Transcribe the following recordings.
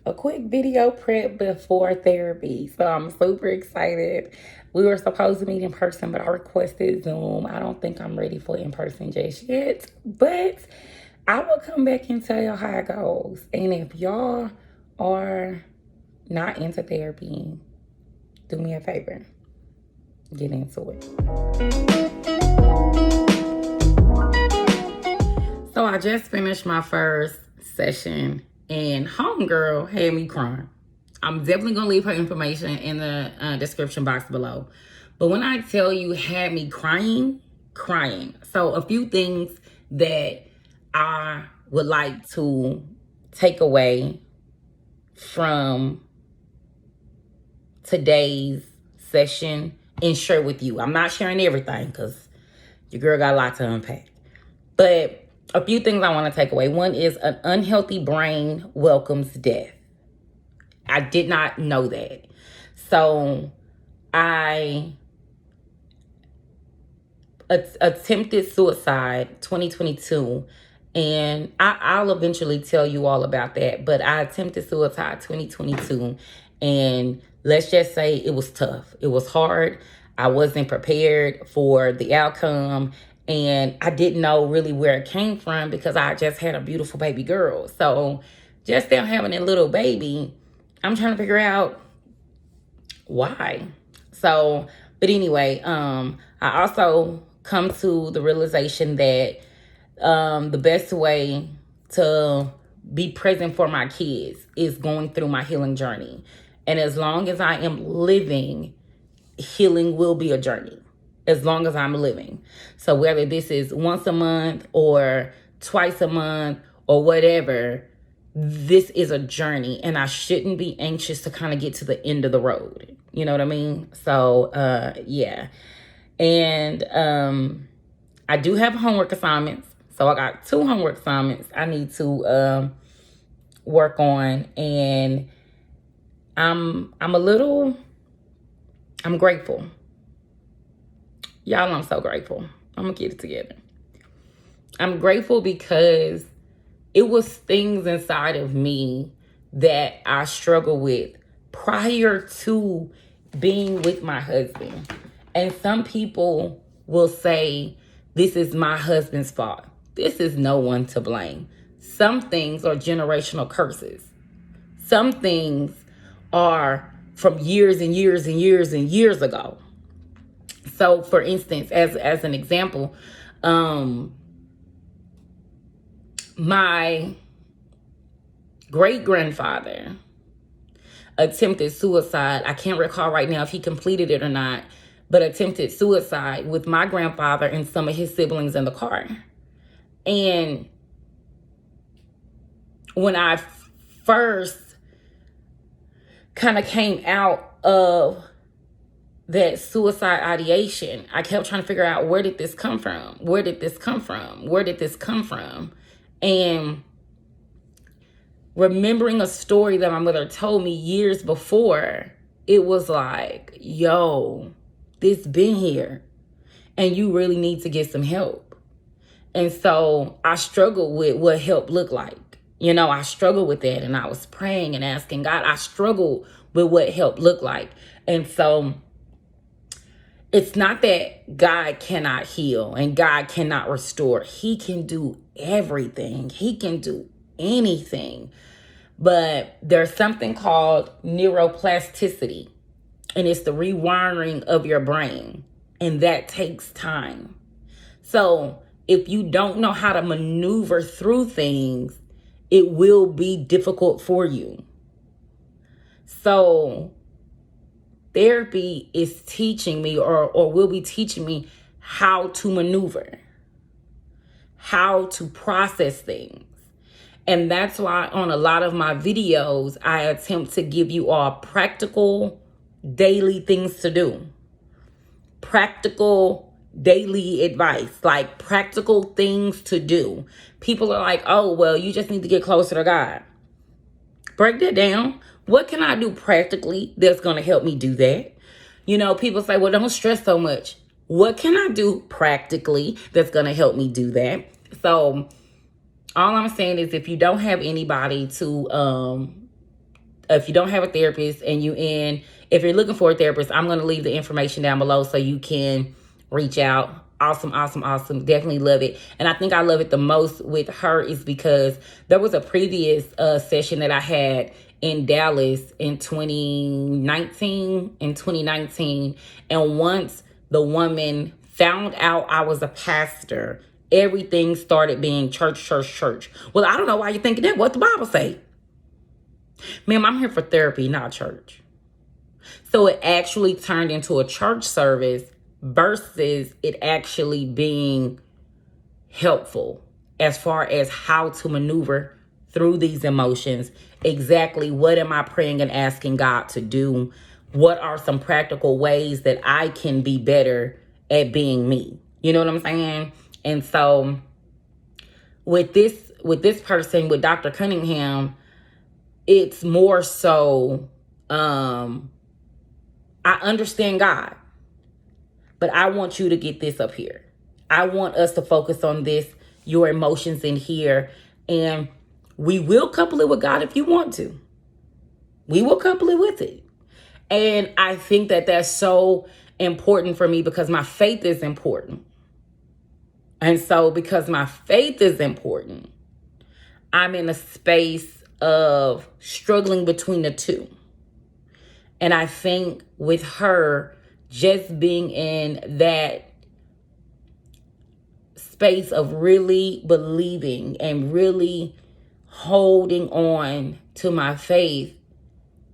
a quick video prep before therapy. So I'm super excited. We were supposed to meet in person, but I requested Zoom. I don't think I'm ready for in person just yet, but I will come back and tell you how it goes. And if y'all are not into therapy, do me a favor, get into it. So I just finished my first session and homegirl had me crying. I'm definitely going to leave her information in the description box below. But when I tell you had me crying. So a few things that I would like to take away from today's session and share with you. I'm not sharing everything because your girl got a lot to unpack. But a few things I want to take away. One is an unhealthy brain welcomes death. I did not know that. So I attempted suicide 2022. And I'll eventually tell you all about that. But I attempted suicide 2022. And let's just say it was tough. It was hard. I wasn't prepared for the outcome. And I didn't know really where it came from because I just had a beautiful baby girl. So just now having a little baby, I'm trying to figure out why. So, but anyway, I also come to the realization that the best way to be present for my kids is going through my healing journey. And as long as I am living, healing will be a journey. As long as I'm living. So whether this is once a month or twice a month or whatever, this is a journey and I shouldn't be anxious to kind of get to the end of the road. You know what I mean? So, yeah. And I do have homework assignments. So I got 2 homework assignments I need to work on. And I'm grateful. Y'all, I'm so grateful. I'm going to get it together. I'm grateful because it was things inside of me that I struggled with prior to being with my husband. And some people will say, this is my husband's fault. This is no one to blame. Some things are generational curses. Some things are from years and years and years and years ago. So, for instance, as an example, my great-grandfather attempted suicide. I can't recall right now if he completed it or not, but attempted suicide with my grandfather and some of his siblings in the car. And when I first kind of came out of that suicide ideation, I kept trying to figure out, where did this come from? Where did this come from? Where did this come from? And remembering a story that my mother told me years before, it was like, yo, this been here and you really need to get some help. And so I struggled with what help looked like. You know, I struggled with that and I was praying and asking God. I struggled with what help looked like. And so it's not that God cannot heal and God cannot restore. He can do everything. He can do anything. But there's something called neuroplasticity, and it's the rewiring of your brain, and that takes time. So if you don't know how to maneuver through things, it will be difficult for you. So therapy is teaching me or will be teaching me how to maneuver, how to process things. And that's why on a lot of my videos, I attempt to give you all practical daily things to do. Practical daily advice, like practical things to do. People are like, oh, well, you just need to get closer to God. Break that down. What can I do practically that's going to help me do that? You know, people say, well, don't stress so much. What can I do practically that's going to help me do that? So all I'm saying is if you don't have anybody to if you don't have a therapist and if you're looking for a therapist, I'm going to leave the information down below so you can reach out. Awesome, awesome, awesome. Definitely love it. And I think I love it the most with her is because there was a previous session that I had in Dallas in 2019. And once the woman found out I was a pastor, everything started being church, church, church. Well, I don't know why you're thinking that. What the Bible say? Ma'am, I'm here for therapy, not church. So it actually turned into a church service versus it actually being helpful as far as how to maneuver through these emotions. Exactly what am I praying and asking God to do? What are some practical ways that I can be better at being me? You know what I'm saying? And so with this person, with Dr. Cunningham, it's more so I understand God, but I want you to get this up here. I want us to focus on this, your emotions in here, and we will couple it with God if you want to. We will couple it with it. And I think that that's so important for me because my faith is important. And so because my faith is important, I'm in a space of struggling between the two. And I think with her just being in that space of really believing and really holding on to my faith,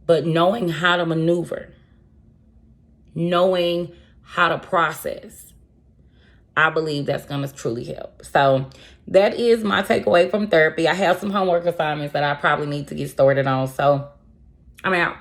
but knowing how to maneuver, knowing how to process, I believe that's going to truly help. So that is my takeaway from therapy. I have some homework assignments that I probably need to get started on. So I'm out.